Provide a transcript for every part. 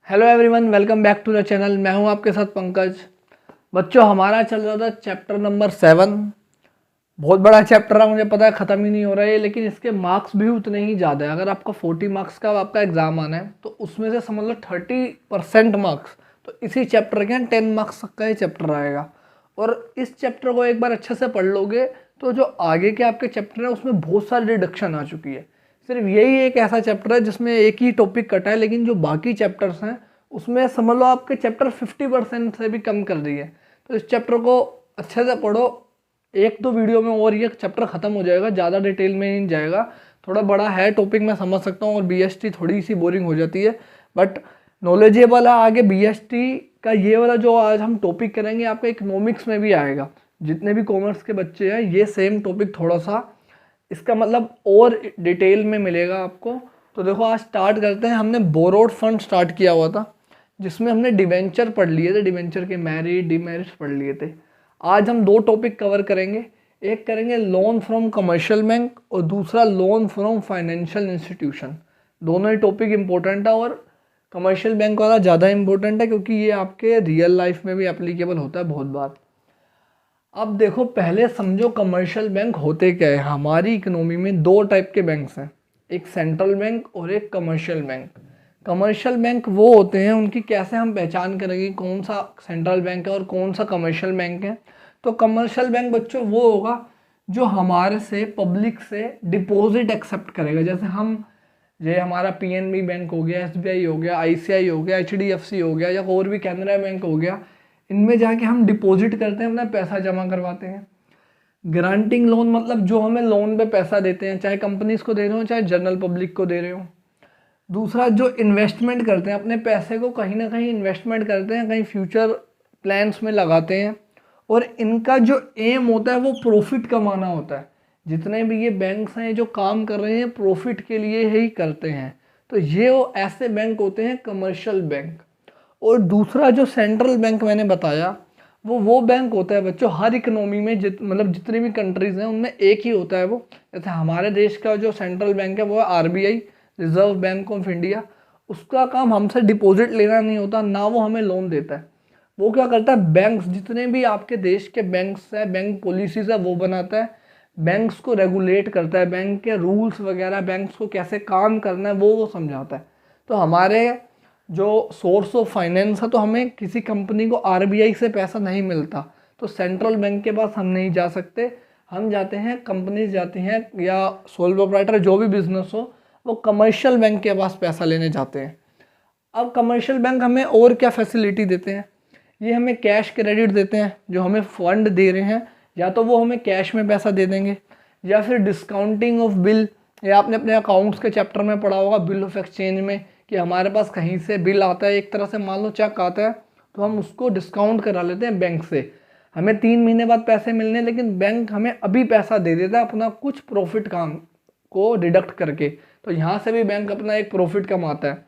Hello everyone, welcome back to the channel. मैं हूं आपके साथ पंकज। बच्चों, हमारा चल रहा था चैप्टर नंबर 7। बहुत बड़ा चैप्टर है, मुझे पता है ख़त्म ही नहीं हो रहा है, लेकिन इसके मार्क्स भी उतने ही ज़्यादा है। अगर आपका 40 मार्क्स का आपका एग्ज़ाम आना है तो उसमें से समझ लो 30% मार्क्स तो इसी चैप्टर के 10 मार्क्स तक का ही चैप्टर आएगा। और इस चैप्टर को एक बार अच्छे से पढ़ लोगे तो जो आगे के आपके चैप्टर हैं उसमें बहुत सारी डिडक्शन आ चुकी है। सिर्फ यही एक ऐसा चैप्टर है जिसमें एक ही टॉपिक कटा है, लेकिन जो बाकी चैप्टर्स हैं उसमें समझ लो आपके चैप्टर 50% से भी कम कर दिए। तो इस चैप्टर को अच्छे से पढ़ो। एक दो वीडियो में और ये चैप्टर ख़त्म हो जाएगा, ज़्यादा डिटेल में नहीं जाएगा। थोड़ा बड़ा है टॉपिक, मैं समझ सकता हूँ, और बीएसटी थोड़ी सी बोरिंग हो जाती है, बट नॉलेजेबल है। आगे बीएसटी का ये वाला जो आज हम टॉपिक करेंगे आपका इकोनॉमिक्स में भी आएगा। जितने भी कॉमर्स के बच्चे हैं ये सेम टॉपिक थोड़ा सा इसका मतलब और डिटेल में मिलेगा आपको। तो देखो, आज स्टार्ट करते हैं। हमने बोरोड फंड स्टार्ट किया हुआ था जिसमें हमने डिवेंचर पढ़ लिए थे, डिवेंचर के मेरिट डिमेरिट्स पढ़ लिए थे। आज हम दो टॉपिक कवर करेंगे। एक करेंगे लोन फ्रॉम कमर्शियल बैंक और दूसरा लोन फ्रॉम फाइनेंशियल इंस्टीट्यूशन। दोनों ही टॉपिक इंपॉर्टेंट है और कमर्शियल बैंक वाला ज़्यादा इंपॉर्टेंट है क्योंकि ये आपके रियल लाइफ में भी एप्लीकेबल होता है बहुत बार। अब देखो, पहले समझो कमर्शियल बैंक होते क्या है। हमारी इकोनॉमी में दो टाइप के बैंक्स हैं, एक सेंट्रल बैंक और एक कमर्शियल बैंक। कमर्शियल बैंक वो होते हैं, उनकी कैसे हम पहचान करेंगे कौन सा सेंट्रल बैंक है और कौन सा कमर्शियल बैंक है। तो कमर्शियल बैंक बच्चों वो होगा जो हमारे से पब्लिक से डिपॉजिट एक्सेप्ट करेगा। जैसे हम ये हमारा पीएनबी बैंक हो गया, एसबीआई हो गया, आईसीआई हो गया, एचडीएफसी हो गया, या और भी कैनरा बैंक हो गया, इनमें जाके हम डिपॉजिट करते हैं, अपना पैसा जमा करवाते हैं। ग्रांटिंग लोन मतलब जो हमें लोन पे पैसा देते हैं, चाहे कंपनीज को दे रहे हो चाहे जनरल पब्लिक को दे रहे हो। दूसरा जो इन्वेस्टमेंट करते हैं, अपने पैसे को कहीं ना कहीं इन्वेस्टमेंट करते हैं, कहीं फ्यूचर प्लान्स में लगाते हैं, और इनका जो एम होता है वो प्रॉफिट कमाना होता है। जितने भी ये बैंक्स हैं जो काम कर रहे हैं प्रॉफिट के लिए ही करते हैं। तो ये वो ऐसे बैंक होते हैं कमर्शियल बैंक। और दूसरा जो सेंट्रल बैंक मैंने बताया वो बैंक होता है बच्चों हर इकोनॉमी में मतलब जितनी भी कंट्रीज़ हैं उनमें एक ही होता है वो। जैसे हमारे देश का जो सेंट्रल बैंक है वो है RBI, reserve bank of India. उसका काम हमसे डिपॉजिट लेना नहीं होता, ना वो हमें लोन देता है। वो क्या करता है, बैंक्स जितने भी आपके देश के बैंक्स हैं, बैंक पॉलिसीज है वो बनाता है, बैंक्स को रेगुलेट करता है, बैंक के रूल्स वगैरह, बैंक्स को कैसे काम करना है वो समझाता है। तो हमारे जो सोर्स ऑफ फाइनेंस है, तो हमें किसी कंपनी को आरबीआई से पैसा नहीं मिलता, तो सेंट्रल बैंक के पास हम नहीं जा सकते। हम जाते हैं, कंपनीज जाती हैं, या सोल प्रोप्राइटर जो भी बिजनेस हो वो कमर्शियल बैंक के पास पैसा लेने जाते हैं। अब कमर्शियल बैंक हमें और क्या फैसिलिटी देते हैं, ये हमें कैश क्रेडिट देते हैं। जो हमें फंड दे रहे हैं या तो वो हमें कैश में पैसा दे देंगे, या फिर डिस्काउंटिंग ऑफ बिल, या आपने अपने अकाउंट्स के चैप्टर में पढ़ा होगा बिल ऑफ एक्सचेंज में, कि हमारे पास कहीं से बिल आता है, एक तरह से मान लो चेक आता है, तो हम उसको डिस्काउंट करा लेते हैं बैंक से। हमें 3 महीने बाद पैसे मिलने, लेकिन बैंक हमें अभी पैसा दे देता है अपना कुछ प्रॉफिट काम को डिडक्ट करके। तो यहाँ से भी बैंक अपना एक प्रॉफिट कमाता है।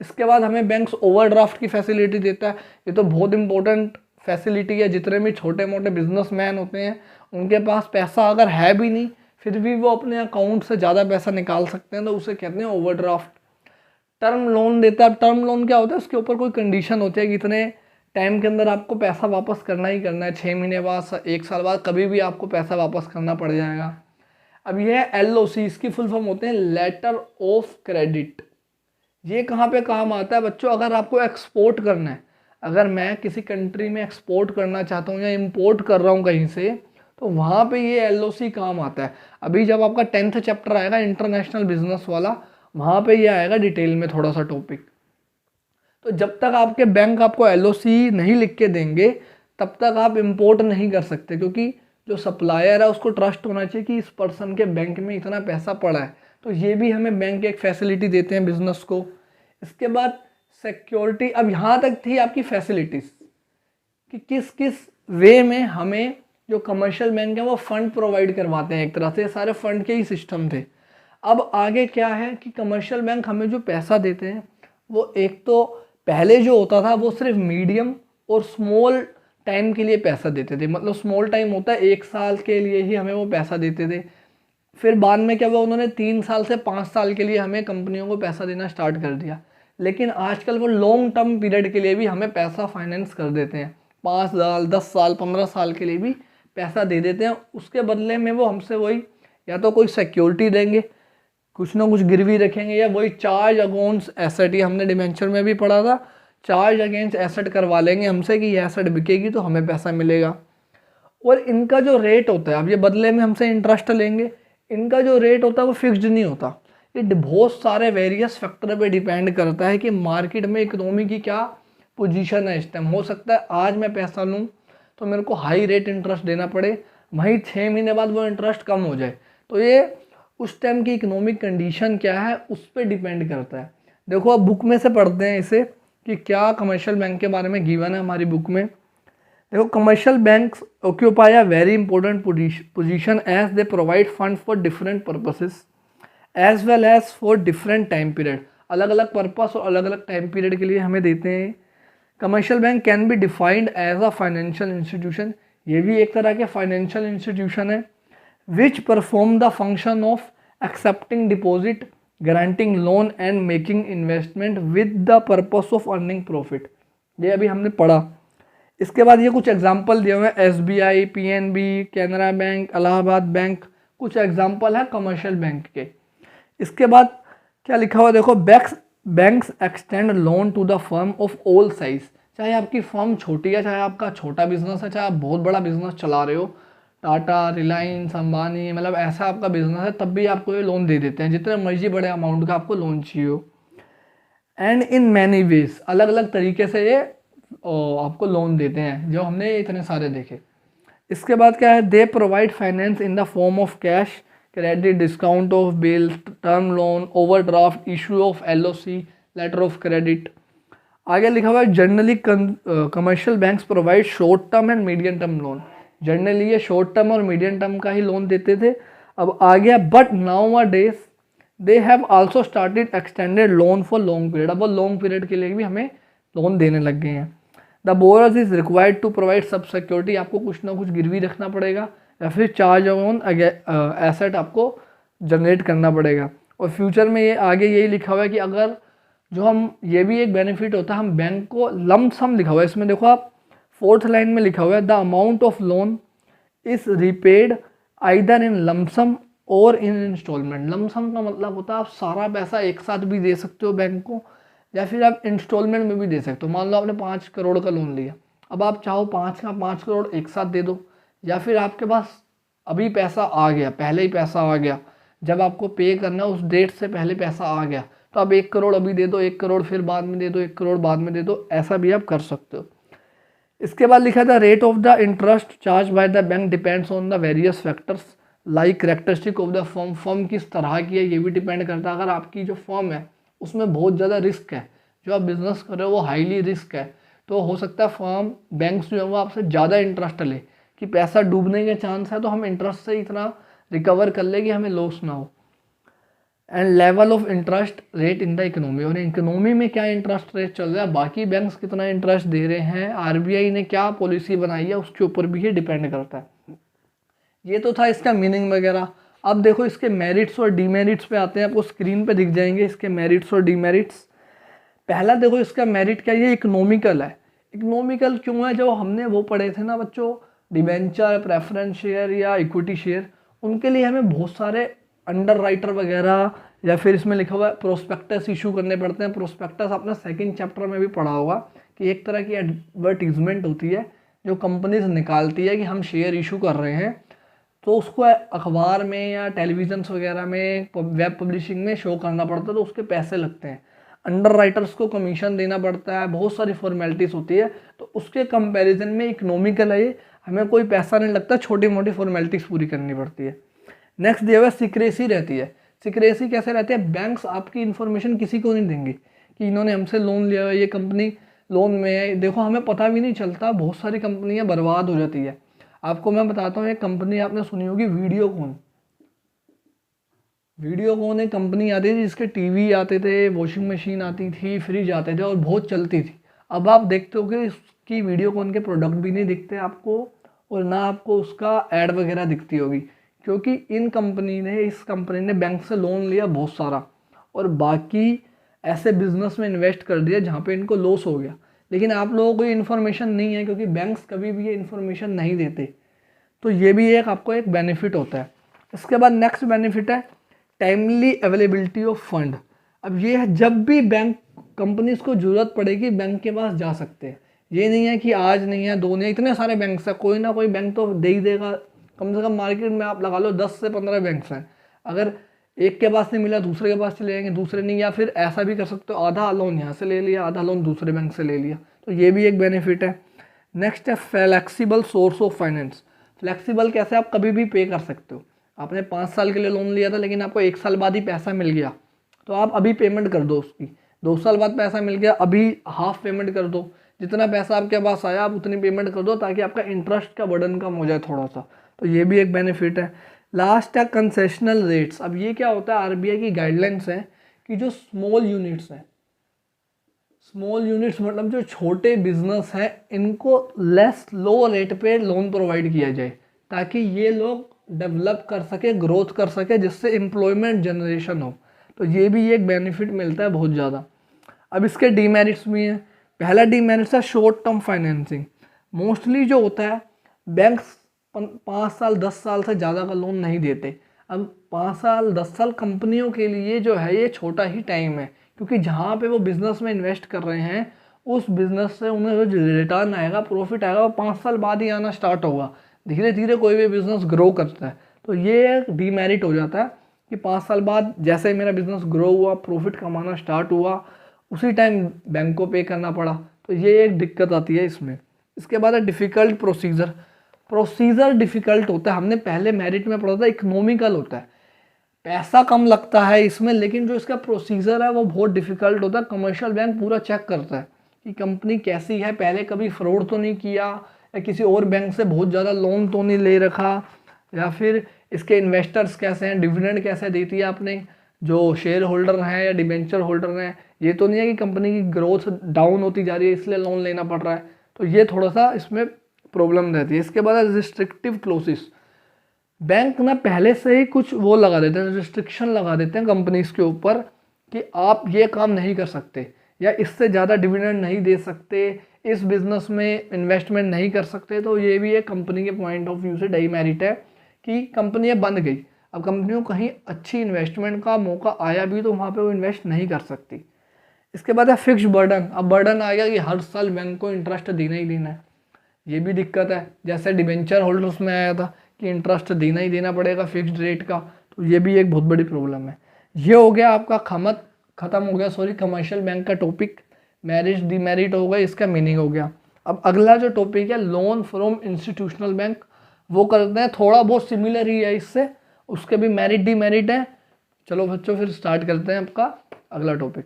इसके बाद हमें बैंक्स ओवरड्राफ्ट की फैसिलिटी देता है। ये तो बहुत इंपॉर्टेंट फैसिलिटी है। जितने भी छोटे मोटे बिजनेसमैन होते हैं उनके पास पैसा अगर है भी नहीं फिर भी वो अपने अकाउंट से ज़्यादा पैसा निकाल सकते हैं, तो उसे कहते हैं ओवरड्राफ्ट। टर्म लोन देता है। टर्म लोन क्या होता है, उसके ऊपर कोई कंडीशन होती है कि इतने टाइम के अंदर आपको पैसा वापस करना ही करना है, 6 महीने बाद, 1 साल बाद, कभी भी आपको पैसा वापस करना पड़ जाएगा। अब ये है एलओसी, इसकी फुल फॉर्म होते हैं लेटर ऑफ क्रेडिट। ये कहाँ पे काम आता है बच्चों, अगर आपको एक्सपोर्ट करना है, अगर मैं किसी कंट्री में एक्सपोर्ट करना चाहता हूँ या इंपोर्ट कर रहा हूँ कहीं से, तो वहाँ पे ये एलओसी काम आता है। अभी जब आपका 10th चैप्टर आएगा इंटरनेशनल बिजनेस वाला, वहाँ पे ये आएगा डिटेल में थोड़ा सा टॉपिक। तो जब तक आपके बैंक आपको एलओसी नहीं लिख के देंगे तब तक आप इंपोर्ट नहीं कर सकते, क्योंकि जो सप्लायर है उसको ट्रस्ट होना चाहिए कि इस पर्सन के बैंक में इतना पैसा पड़ा है। तो ये भी हमें बैंक एक फैसिलिटी देते हैं बिजनेस को। इसके बाद सिक्योरिटी। अब यहाँ तक थी आपकी फैसिलिटीज़ कि किस किस वे में हमें जो कमर्शियल बैंक है वो फंड प्रोवाइड करवाते हैं। एक तरह से सारे फंड के ही सिस्टम थे। अब आगे क्या है कि कमर्शियल बैंक हमें जो पैसा देते हैं वो एक तो पहले जो होता था वो सिर्फ मीडियम और स्मॉल टाइम के लिए पैसा देते थे। मतलब स्मॉल टाइम होता है 1 साल के लिए ही हमें वो पैसा देते थे। फिर बाद में क्या हुआ, उन्होंने 3 साल से 5 साल के लिए हमें कंपनियों को पैसा देना स्टार्ट कर दिया। लेकिन आजकल वो लॉन्ग टर्म पीरियड के लिए भी हमें पैसा फाइनेंस कर देते हैं, 5 साल 10 साल 15 साल के लिए भी पैसा दे देते हैं। उसके बदले में वो हमसे वही या तो कोई सिक्योरिटी देंगे, कुछ ना कुछ गिरवी रखेंगे, या वही चार्ज अगेंस्ट एसेट, ये हमने डिबेंचर में भी पढ़ा था, चार्ज अगेंस्ट एसेट करवा लेंगे हमसे कि ये एसेट बिकेगी तो हमें पैसा मिलेगा। और इनका जो रेट होता है, अब ये बदले में हमसे इंटरेस्ट लेंगे, इनका जो रेट होता है वो फिक्स्ड नहीं होता, ये बहुत सारे वेरियस फैक्टर पे डिपेंड करता है कि मार्केट में इकोनॉमी की क्या पोजीशन है इस टाइम। हो सकता है आज मैं पैसा लूँ तो मेरे को हाई रेट इंटरेस्ट देना पड़े, वहीं 6 महीने बाद वो इंटरेस्ट कम हो जाए। तो ये उस टाइम की इकोनॉमिक कंडीशन क्या है उस पर डिपेंड करता है। देखो अब बुक में से पढ़ते हैं इसे कि क्या कमर्शियल बैंक के बारे में गिवन है हमारी बुक में। देखो, commercial banks occupy a very important position as they provide fund for different purposes as well as for different time period. अलग अलग पर्पस और अलग अलग टाइम पीरियड के लिए हमें देते हैं। Commercial bank can be defined as a financial institution, ये भी एक तरह के फाइनेंशियल इंस्टीट्यूशन है, which perform the function of accepting deposit, granting loan and making investment with the purpose of earning profit. ये अभी हमने पढ़ा। इसके बाद ये कुछ एग्जाम्पल दिए हुए हैं, SBI, PNB, Canara bank, Allahabad bank, कुछ एग्जाम्पल है कमर्शियल बैंक के। इसके बाद क्या लिखा हुआ देखो, banks extend loan to the firm of all size. चाहे आपकी फर्म छोटी है, चाहे आपका छोटा बिजनेस है, चाहे आप बहुत बड़ा बिजनेस चला रहे हो, टाटा, रिलायंस, अंबानी, मतलब ऐसा आपका बिजनेस है, तब भी आपको ये लोन दे देते हैं, जितने मर्जी बड़े अमाउंट का आपको लोन चाहिए हो। एंड इन मैनी वेज, अलग अलग तरीके से ये आपको लोन देते हैं, जो हमने इतने सारे देखे। इसके बाद क्या है, they provide finance in the form of cash, credit, discount of bill, term loan, overdraft, issue of LOC, letter of credit. आगे लिखा हुआ है, generally commercial banks provide short term and medium term loan. Generally ये short term और medium term का ही loan देते थे। अब आ गया, but nowadays they have also started extended loan for long period. अब वो लॉन्ग पीरियड के लिए भी हमें लोन देने लग गए हैं। The borrowers is required to provide सब सिक्योरिटी, आपको कुछ ना कुछ गिरवी रखना पड़ेगा, या फिर चार्ज ऑन एसेट आपको जनरेट करना पड़ेगा। और फ्यूचर में ये आगे यही लिखा हुआ है कि अगर जो हम, ये भी एक बेनिफिट होता है, हम बैंक को लम्प सम लिखा हुआ है इसमें, देखो आप 4th लाइन में लिखा हुआ है, the amount of loan is repaid either in lump sum और इन इंस्टॉलमेंट। लम्प सम का मतलब होता है आप सारा पैसा एक साथ भी दे सकते हो बैंक को, या फिर आप इंस्टॉलमेंट में भी दे सकते हो। मान लो आपने 5 करोड़ का लोन लिया, अब आप चाहो 5 का 5 करोड़ एक साथ दे दो, या फिर आपके पास अभी पैसा आ गया, पहले ही पैसा आ गया, जब आपको पे करना है उस डेट से पहले पैसा आ गया, तो आप 1 करोड़ अभी दे दो, 1 करोड़ फिर बाद में दे दो, 1 करोड़ बाद में दे दो, ऐसा भी आप कर सकते हो। इसके बाद लिखा था, rate of the interest charge by the bank depends on the various factors like characteristic of the firm. Firm किस तरह की है ये भी डिपेंड करता है। अगर आपकी जो फर्म है उसमें बहुत ज़्यादा रिस्क है, जो आप बिजनेस कर रहे हो वो हाईली रिस्क है, तो हो सकता है फर्म, बैंक्स जो है वो आपसे ज़्यादा इंटरेस्ट ले, कि पैसा डूबने के चांस है तो हम इंटरेस्ट से इतना रिकवर कर ले कि हमें लॉस ना हो। And level of interest rate in the economy, और इकोनॉमी में क्या इंटरेस्ट रेट चल रहा है, बाकी बैंक्स कितना इंटरेस्ट दे रहे हैं, RBI ने क्या पॉलिसी बनाई है, उसके ऊपर भी ये डिपेंड करता है। ये तो था इसका मीनिंग वगैरह। अब देखो इसके मेरिट्स और डीमेरिट्स पे आते हैं, आपको स्क्रीन पे दिख जाएंगे इसके मेरिट्स और डीमेरिट्स। पहला देखो इसका मेरिट क्या, ये इकोनॉमिकल है। इकोनॉमिकल क्यों है, जो हमने वो पढ़े थे ना बच्चों, डिबेंचर, प्रेफरेंस शेयर या इक्विटी शेयर, उनके लिए हमें बहुत सारे अंडर राइटर वगैरह, या फिर इसमें लिखा हुआ है प्रोस्पेक्टस इशू करने पड़ते हैं। प्रोस्पेक्टस आपने 2nd चैप्टर में भी पढ़ा होगा कि एक तरह की एडवर्टीजमेंट होती है जो कंपनीज निकालती है कि हम शेयर इशू कर रहे हैं, तो उसको अखबार में या टेलीविजन वगैरह में, वेब पब्लिशिंग में शो करना पड़ता है, तो उसके पैसे लगते हैं। अंडर राइटर्स को कमीशन देना पड़ता है, बहुत सारी फॉर्मेलिटीज़ होती है, तो उसके कंपैरिजन में इकोनॉमिकल है, हमें कोई पैसा नहीं लगता, छोटी मोटी फॉर्मेलिटीज़ पूरी करनी पड़ती है। नेक्स्ट दिया हुआ सिक्रेसी रहती है। सिक्रेसी कैसे रहती है, बैंक्स आपकी इन्फॉर्मेशन किसी को नहीं देंगे कि इन्होंने हमसे लोन लिया है, ये कंपनी लोन में है। देखो हमें पता भी नहीं चलता, बहुत सारी कंपनियां बर्बाद हो जाती है। आपको मैं बताता हूँ, एक कंपनी आपने सुनी होगी वीडियोकॉन। वीडियोकॉन एक कंपनी आती थी जिसके टीवी आते थे, वॉशिंग मशीन आती थी, फ्रिज आते थे और बहुत चलती थी। अब आप देखते हो कि इसकी वीडियोकॉन के प्रोडक्ट भी नहीं दिखते आपको, और ना आपको उसका ऐड वगैरह दिखती होगी, क्योंकि इस कंपनी ने बैंक से लोन लिया बहुत सारा, और बाकी ऐसे बिजनेस में इन्वेस्ट कर दिया जहाँ पे इनको लॉस हो गया, लेकिन आप लोगों को ये इन्फॉर्मेशन नहीं है क्योंकि बैंक्स कभी भी ये इन्फॉर्मेशन नहीं देते। तो ये भी एक आपको एक बेनिफिट होता है। इसके बाद नेक्स्ट बेनिफिट है टाइमली अवेलेबिलिटी ऑफ फंड। अब ये है जब भी बैंक कंपनीज को ज़रूरत पड़ेगी बैंक के पास जा सकते हैं। ये नहीं है कि आज नहीं है, दो नहीं है, इतने सारे बैंक्स हैं, कोई ना कोई बैंक तो दे ही देगा। कम से कम मार्केट में आप लगा लो 10 से 15 बैंक्स हैं। अगर एक के पास नहीं मिला दूसरे के पास चले जाएंगे, दूसरे नहीं, या फिर ऐसा भी कर सकते हो आधा लोन यहाँ से ले लिया आधा लोन दूसरे बैंक से ले लिया, तो ये भी एक बेनिफिट है। नेक्स्ट है flexible source of finance. Flexible कैसे, आप कभी भी पे कर सकते हो। आपने 5 साल के लिए लोन लिया था लेकिन आपको 1 साल बाद ही पैसा मिल गया, तो आप अभी पेमेंट कर दो उसकी। 2 साल बाद पैसा मिल गया, अभी हाफ पेमेंट कर दो। जितना पैसा आपके पास आया आप उतनी पेमेंट कर दो ताकि आपका इंटरेस्ट का बर्डन कम हो जाए थोड़ा सा, तो ये भी एक बेनिफिट है। लास्ट है कंसेशनल रेट्स। अब ये क्या होता है, आरबीआई की गाइडलाइंस हैं कि जो स्मॉल यूनिट्स हैं, स्मॉल यूनिट्स मतलब जो छोटे बिजनेस हैं, इनको लेस लो रेट पे लोन प्रोवाइड किया जाए ताकि ये लोग डेवलप कर सके, ग्रोथ कर सके, जिससे एम्प्लॉयमेंट जनरेशन हो। तो ये भी एक बेनिफिट मिलता है बहुत ज़्यादा। अब इसके डीमेरिट्स भी हैं। पहला डीमेरिट्स है शॉर्ट टर्म फाइनेंसिंग। मोस्टली जो होता है बैंक्स 5 साल 10 साल से ज़्यादा का लोन नहीं देते। अब 5 साल 10 साल कंपनियों के लिए जो है ये छोटा ही टाइम है, क्योंकि जहाँ पे वो बिज़नेस में इन्वेस्ट कर रहे हैं उस बिज़नेस से उन्हें जो रिटर्न आएगा, प्रॉफिट आएगा, वो 5 साल बाद ही आना स्टार्ट होगा। धीरे धीरे कोई भी बिज़नेस ग्रो करता है, तो ये एक डीमेरिट हो जाता है कि 5 साल बाद जैसे मेरा बिज़नेस ग्रो हुआ, प्रॉफिट कमाना स्टार्ट हुआ, उसी टाइम बैंक को पे करना पड़ा, तो ये एक दिक्कत आती है इसमें। इसके बाद है डिफ़िकल्ट प्रोसीजर। प्रोसीजर डिफ़िकल्ट होता है, हमने पहले मेरिट में पढ़ा था, इकोनॉमिकल होता है, पैसा कम लगता है इसमें, लेकिन जो इसका प्रोसीजर है वो बहुत डिफ़िकल्ट होता है। कमर्शियल बैंक पूरा चेक करता है कि कंपनी कैसी है, पहले कभी फ्रॉड तो नहीं किया, या किसी और बैंक से बहुत ज़्यादा लोन तो नहीं ले रखा, या फिर इसके इन्वेस्टर्स कैसे हैं, डिविडेंड कैसे देती है आपने जो शेयर होल्डर हैं या डिबेंचर होल्डर हैं, ये तो नहीं है कि कंपनी की ग्रोथ डाउन होती जा रही है इसलिए लोन लेना पड़ रहा है। तो ये थोड़ा सा इसमें प्रॉब्लम रहती है। इसके बाद रिस्ट्रिक्टिव क्लोसेस। बैंक ना पहले से ही कुछ वो लगा देते हैं, रिस्ट्रिक्शन लगा देते हैं कंपनीज के ऊपर कि आप ये काम नहीं कर सकते, या इससे ज़्यादा डिविडेंड नहीं दे सकते, इस बिज़नेस में इन्वेस्टमेंट नहीं कर सकते। तो ये भी एक कंपनी के पॉइंट ऑफ व्यू से डीमेरिट है कि कंपनियाँ बंद गई। अब कंपनियों को कहीं अच्छी इन्वेस्टमेंट का मौका आया भी तो वहाँ पे वो इन्वेस्ट नहीं कर सकती। इसके बाद है फिक्स बर्डन। अब बर्डन आ गया कि हर साल बैंक को इंटरेस्ट देना ही देना है, ये भी दिक्कत है। जैसे डिबेंचर होल्डर्स में आया था कि इंटरेस्ट देना ही देना पड़ेगा फिक्स्ड रेट का, तो ये भी एक बहुत बड़ी प्रॉब्लम है। ये हो गया आपका ख़त्म हो गया कमर्शियल बैंक का टॉपिक। मेरिट डीमेरिट हो गया, इसका मीनिंग हो गया। अब अगला जो टॉपिक है लोन फ्रॉम इंस्टीट्यूशनल बैंक, वो करते हैं, थोड़ा बहुत सिमिलर ही है इससे, उसके भी मेरिट डीमेरिट है। चलो बच्चों फिर स्टार्ट करते हैं आपका अगला टॉपिक।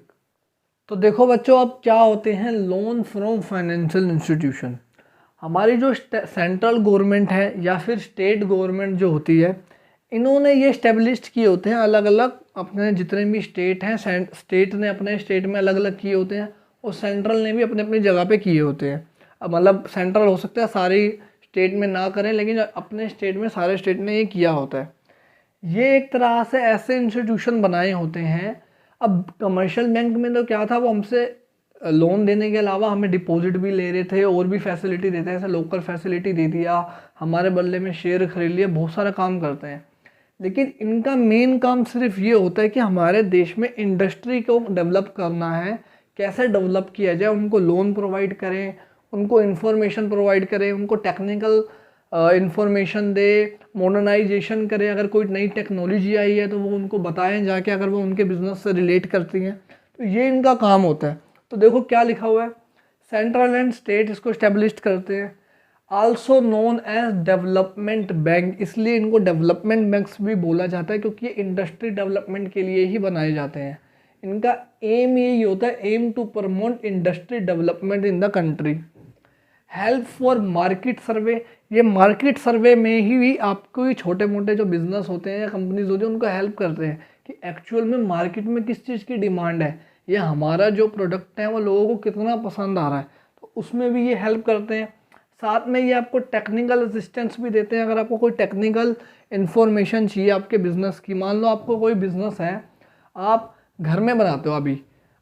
तो देखो बच्चों, अब क्या होते हैं लोन फ्रॉम फाइनेंशियल इंस्टीट्यूशन। हमारी जो सेंट्रल गवर्नमेंट है या फिर स्टेट गवर्नमेंट जो होती है, इन्होंने ये स्टेब्लिश किए होते हैं अलग अलग, अपने जितने भी स्टेट हैं, स्टेट ने अपने स्टेट में अलग अलग किए होते हैं और सेंट्रल ने भी अपने अपनी जगह पे किए होते हैं। अब मतलब सेंट्रल हो सकता है सारी स्टेट में ना करें, लेकिन अपने स्टेट में सारे स्टेट ने ये किया होता है। ये एक तरह से ऐसे इंस्टीट्यूशन बनाए होते हैं। अब कमर्शियल बैंक में तो क्या था, वो हमसे लोन देने के अलावा हमें डिपॉजिट भी ले रहे थे और भी फैसिलिटी देते हैं, जैसे लोकल फैसिलिटी दे दिया, हमारे बदले में शेयर खरीद लिए, बहुत सारा काम करते हैं। लेकिन इनका मेन काम सिर्फ ये होता है कि हमारे देश में इंडस्ट्री को डेवलप करना है, कैसे डेवलप किया जाए, उनको लोन प्रोवाइड करें, उनको इन्फॉर्मेशन प्रोवाइड करें, उनको टेक्निकल इन्फॉर्मेशन दे, मॉडर्नाइजेशन करें। अगर कोई नई टेक्नोलॉजी आई है तो वो उनको बताएं जाके, अगर वो उनके बिजनेस से रिलेट करती हैं, तो ये इनका काम होता है। तो देखो क्या लिखा हुआ है, सेंट्रल एंड स्टेट इसको स्टेब्लिश करते हैं, also known as development bank. इसलिए इनको डेवलपमेंट बैंक्स भी बोला जाता है क्योंकि ये इंडस्ट्री डेवलपमेंट के लिए ही बनाए जाते हैं। इनका एम यही होता है, aim to promote industry development in the country. Help for market survey, ये मार्केट सर्वे में ही आपको ये छोटे मोटे जो बिजनेस होते हैं या कंपनीज होती हैं उनको हेल्प करते हैं कि एक्चुअल में मार्केट में किस चीज़ की डिमांड है, या हमारा जो प्रोडक्ट है वो लोगों को कितना पसंद आ रहा है, तो उसमें भी ये हेल्प करते हैं। साथ में ये आपको टेक्निकल असिस्टेंस भी देते हैं। अगर आपको कोई टेक्निकल इन्फॉर्मेशन चाहिए आपके बिज़नेस की, मान लो आपको कोई बिज़नेस है, आप घर में बनाते हो, अभी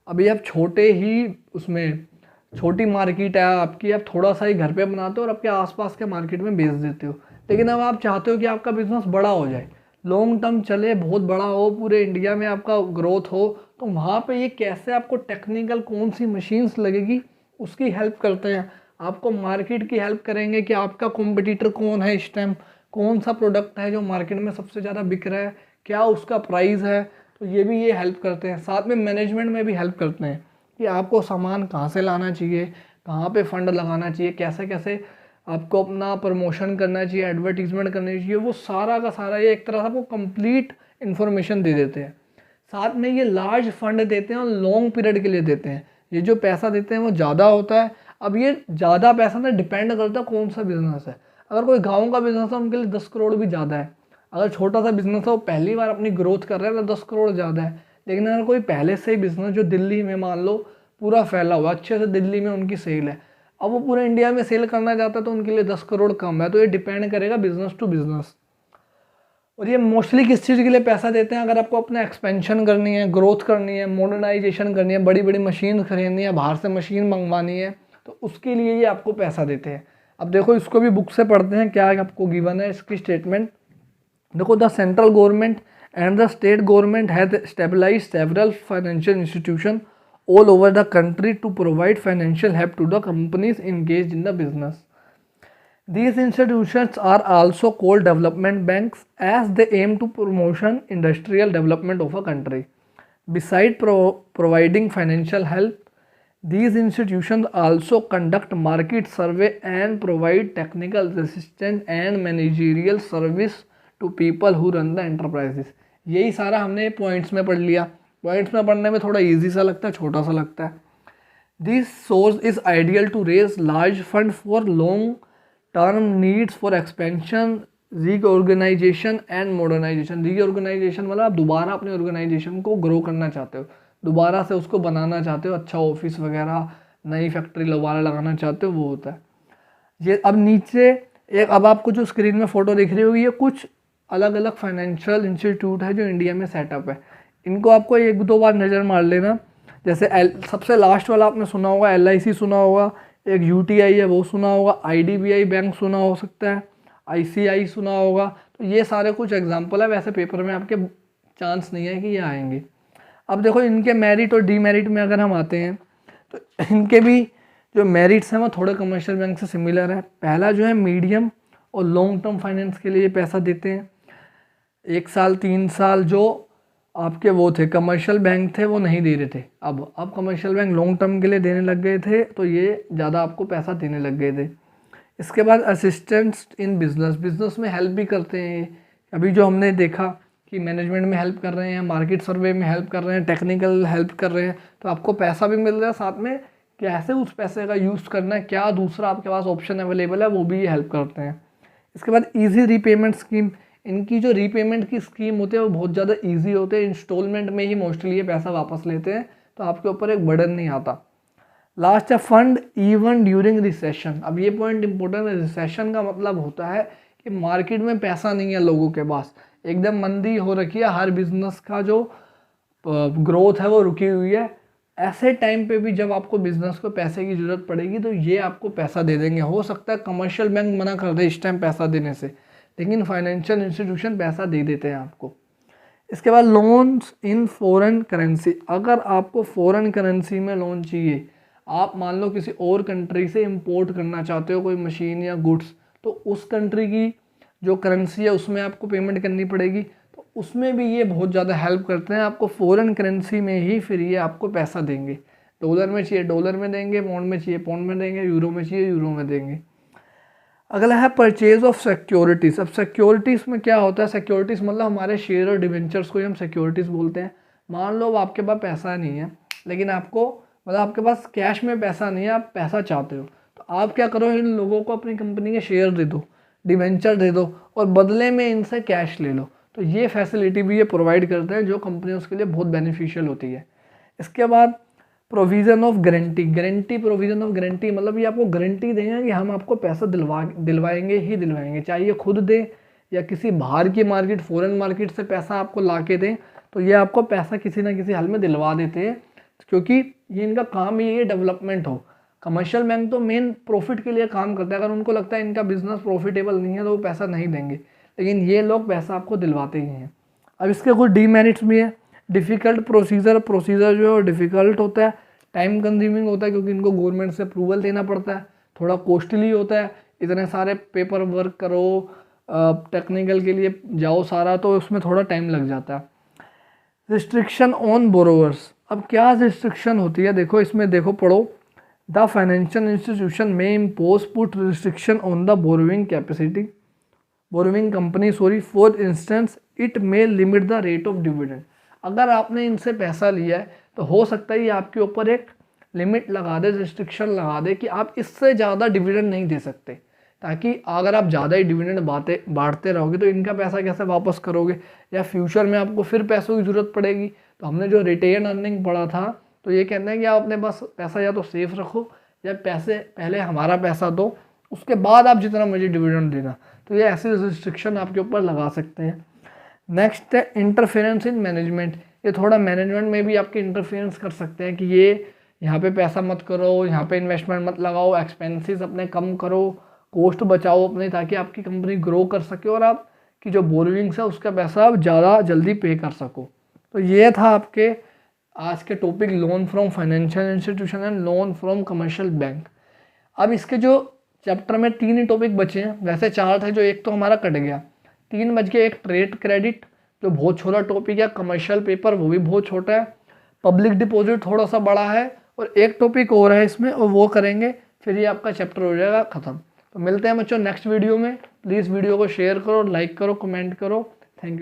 अभी आप छोटे ही उसमें छोटी मार्केट है आपकी, आप थोड़ा सा ही घर पे बनाते हो और आपके आसपास के मार्केट में बेच देते हो। लेकिन अब आप चाहते हो कि आपका बिजनेस बड़ा हो जाए, लॉन्ग टर्म चले, बहुत बड़ा हो, पूरे इंडिया में आपका ग्रोथ हो, तो वहाँ पे ये कैसे आपको टेक्निकल कौन सी मशीन्स लगेगी उसकी हेल्प करते हैं। आपको मार्केट की हेल्प करेंगे कि आपका कॉम्पिटिटर कौन है इस टाइम, कौन सा प्रोडक्ट है जो मार्केट में सबसे ज़्यादा बिक रहा है, क्या उसका प्राइस है। तो ये भी ये हेल्प करते हैं। साथ में मैनेजमेंट में भी हेल्प करते हैं कि आपको सामान कहाँ से लाना चाहिए, कहाँ पे फंड लगाना चाहिए, कैसे कैसे आपको अपना प्रमोशन करना चाहिए, एडवर्टीजमेंट करनी चाहिए, वो सारा का सारा ये एक तरह से आपको कंप्लीट इन्फॉर्मेशन दे देते हैं। साथ में ये लार्ज फंड देते हैं और लॉन्ग पीरियड के लिए देते हैं। ये जो पैसा देते हैं वो ज़्यादा होता है। अब ये ज़्यादा पैसा ना डिपेंड करता है कौन सा बिजनेस है। अगर कोई गाँव का बिजनेस है उनके लिए 10 करोड़ भी ज़्यादा है। अगर छोटा सा बिजनेस है वो पहली बार अपनी ग्रोथ कर रहा है तो 10 करोड़ ज़्यादा है। लेकिन अगर कोई पहले से ही बिजनेस जो दिल्ली में मान लो पूरा फैला हुआ, अच्छे से दिल्ली में उनकी सेल है, अब वो पूरे इंडिया में सेल करना चाहता है तो उनके लिए 10 करोड़ कम है। तो ये डिपेंड करेगा बिजनेस टू बिजनेस। और ये मोस्टली किस चीज़ के लिए पैसा देते हैं, अगर आपको अपना एक्सपेंशन करनी है, ग्रोथ करनी है, मॉडर्नाइजेशन करनी है, बड़ी बड़ी मशीन खरीदनी है, बाहर से मशीन मंगवानी है, तो उसके लिए ये आपको पैसा देते हैं। अब देखो इसको भी बुक से पढ़ते हैं क्या आपको गिवन है इसकी स्टेटमेंट। देखो, the central government and the state government has stabilised several financial institution all over the country to provide financial help to the companies engaged in the business. These institutions are also called development banks as they aim to promotion industrial development of a country. Besides providing financial help, these institutions also conduct market survey and provide technical assistance and managerial service to people who run the enterprises. यही सारा हमने points में पढ़ लिया। Points में पढ़ने में थोड़ा इजी सा लगता है, छोटा सा लगता है। This source is ideal to raise large fund for long term needs for expansion, reorganisation and modernisation. Reorganisation मतलब आप दोबारा अपने ऑर्गेनाइजेशन को ग्रो करना चाहते हो, दोबारा से उसको बनाना चाहते हो, अच्छा ऑफिस वगैरह, नई फैक्ट्री दोबारा लगाना चाहते हो, वो होता है ये। अब नीचे एक, अब आपको जो स्क्रीन में फ़ोटो दिख रही होगी, ये कुछ अलग अलग फाइनेंशियल इंस्टीट्यूट है जो इंडिया में सेटअप है। इनको आपको एक दो बार नज़र मार लेना। जैसे सबसे लास्ट वाला आपने सुना होगा, LIC सुना होगा, एक UTI है वो सुना होगा, IDBI बैंक सुना हो सकता है, ICI सुना होगा। तो ये सारे कुछ एग्जांपल है, वैसे पेपर में आपके चांस नहीं है कि ये आएंगे। अब देखो इनके मेरिट और डीमेरिट में अगर हम आते हैं तो इनके भी जो मेरिट्स हैं वो थोड़े कमर्शियल बैंक से सिमिलर है। पहला जो है मीडियम और लॉन्ग टर्म फाइनेंस के लिए पैसा देते हैं। 1 साल 3 साल जो आपके वो थे कमर्शियल बैंक थे वो नहीं दे रहे थे, अब कमर्शियल बैंक लॉन्ग टर्म के लिए देने लग गए थे, तो ये ज़्यादा आपको पैसा देने लग गए थे। इसके बाद असिस्टेंस इन बिजनेस, बिजनेस में हेल्प भी करते हैं। अभी जो हमने देखा कि मैनेजमेंट में हेल्प कर रहे हैं, मार्केट सर्वे में हेल्प कर रहे हैं, टेक्निकल हेल्प कर रहे हैं, तो आपको पैसा भी मिल रहा है, साथ में कैसे उस पैसे का यूज़ करना है, क्या दूसरा आपके पास ऑप्शन अवेलेबल है, वो भी हेल्प करते हैं। इसके बाद ईजी रीपेमेंट स्कीम, इनकी जो रीपेमेंट की स्कीम होती है वो बहुत ज़्यादा इजी होते हैं, इंस्टॉलमेंट में ही मोस्टली ये पैसा वापस लेते हैं, तो आपके ऊपर एक बर्डन नहीं आता। लास्ट है फंड इवन ड्यूरिंग रिसेशन। अब ये पॉइंट इंपॉर्टेंट है। रिसेशन का मतलब होता है कि मार्केट में पैसा नहीं है लोगों के पास, एकदम मंदी हो रखी है, हर बिजनेस का जो ग्रोथ है वो रुकी हुई है। ऐसे टाइम पे भी जब आपको बिजनेस को पैसे की ज़रूरत पड़ेगी तो ये आपको पैसा दे देंगे। हो सकता है कमर्शियल बैंक मना कर दे इस टाइम पैसा देने से, लेकिन फाइनेंशियल इंस्टीट्यूशन पैसा दे देते हैं आपको। इसके बाद लोन्स इन फॉरेन करेंसी, अगर आपको फॉरेन करेंसी में लोन चाहिए, आप मान लो किसी और कंट्री से इंपोर्ट करना चाहते हो कोई मशीन या गुड्स, तो उस कंट्री की जो करेंसी है उसमें आपको पेमेंट करनी पड़ेगी, तो उसमें भी ये बहुत ज़्यादा हेल्प करते हैं। आपको फॉरेन करेंसी में ही फिर ये आपको पैसा देंगे। डॉलर में चाहिए डॉलर में देंगे, पाउंड में चाहिए पाउंड में देंगे, यूरो में चाहिए यूरो में देंगे। अगला है परचेज ऑफ सिक्योरिटीज़। अब सिक्योरिटीज़ में क्या होता है, सिक्योरिटीज़ मतलब हमारे शेयर और डिवेंचर्स को ही हम सिक्योरिटीज़ बोलते हैं। मान लो आपके पास पैसा नहीं है, लेकिन आपको मतलब आपके पास कैश में पैसा नहीं है, आप पैसा चाहते हो, तो आप क्या करो, इन लोगों को अपनी कंपनी के शेयर दे दो, डिवेंचर दे दो और बदले में इनसे कैश ले लो। तो ये फैसिलिटी भी ये प्रोवाइड करते हैं जो कंपनी उसके लिए बहुत बेनिफिशियल होती है। इसके बाद provision of guarantee, guarantee provision of guarantee मतलब ये आपको गारंटी देंगे कि हम आपको पैसा दिलवाएंगे ही दिलवाएंगे, चाहे ये खुद दें या किसी बाहर की मार्केट फॉरेन मार्केट से पैसा आपको ला के दें, तो ये आपको पैसा किसी ना किसी हाल में दिलवा देते हैं, क्योंकि ये इनका काम ही है डेवलपमेंट हो। कमर्शियल बैंक तो मेन प्रॉफिट के लिए काम करता है, अगर उनको लगता है इनका बिजनेस प्रॉफिटेबल नहीं है तो वो पैसा नहीं देंगे, लेकिन ये लोग पैसा आपको दिलवाते ही हैं। अब इसके कुछ डीमेरिट्स भी है। डिफ़िकल्ट प्रोसीजर जो है वो डिफ़िकल्ट होता है, टाइम कंज्यूमिंग होता है क्योंकि इनको गवर्नमेंट से अप्रूवल देना पड़ता है, थोड़ा कॉस्टली होता है, इतने सारे पेपर वर्क करो, टेक्निकल के लिए जाओ सारा, तो उसमें थोड़ा टाइम लग जाता है। रिस्ट्रिक्शन ऑन बोरोवर्स, अब क्या रिस्ट्रिक्शन होती है, देखो इसमें देखो पढ़ो। द फाइनेंशियल इंस्टीट्यूशन में impose put restriction on the borrowing capacity borrowing company for instance it may limit the rate of dividend. अगर आपने इनसे पैसा लिया है तो हो सकता है ये आपके ऊपर एक लिमिट लगा दे, रिस्ट्रिक्शन लगा दे कि आप इससे ज़्यादा डिविडेंड नहीं दे सकते, ताकि अगर आप ज़्यादा ही डिविडेंड बांटते रहोगे तो इनका पैसा कैसे वापस करोगे, या फ्यूचर में आपको फिर पैसों की ज़रूरत पड़ेगी। तो हमने जो रिटेन अर्निंग पढ़ा था तो ये कहते हैं कि आप अपने पास पैसा या तो सेफ रखो या पैसे पहले हमारा पैसा दो, उसके बाद आप जितना मर्जी डिविडेंड देना। तो ये ऐसे रिस्ट्रिक्शन आपके ऊपर लगा सकते हैं। नेक्स्ट है इंटरफेरेंस इन मैनेजमेंट, ये थोड़ा मैनेजमेंट में भी आपके इंटरफेरेंस कर सकते हैं कि ये यहाँ पे पैसा मत करो, यहाँ पे इन्वेस्टमेंट मत लगाओ, एक्सपेंसेस अपने कम करो, कॉस्ट बचाओ अपने, ताकि आपकी कंपनी ग्रो कर सके और आपकी जो बोरोइंग्स है उसका पैसा आप ज़्यादा जल्दी पे कर सको। तो ये था आपके आज के topic loan from financial institution and loan from commercial bank. अब इसके जो चैप्टर में 3 ही टॉपिक बचे हैं, वैसे 4 थे जो एक तो हमारा कट गया, 3 बच गए। एक ट्रेड क्रेडिट जो बहुत छोटा टॉपिक है, कमर्शियल पेपर वो भी बहुत छोटा है, पब्लिक डिपॉजिट थोड़ा सा बड़ा है, और एक टॉपिक और है इसमें और वो करेंगे, फिर ये आपका चैप्टर हो जाएगा ख़त्म। तो मिलते हैं बच्चों नेक्स्ट वीडियो में। प्लीज़ वीडियो को शेयर करो, लाइक करो, कमेंट करो।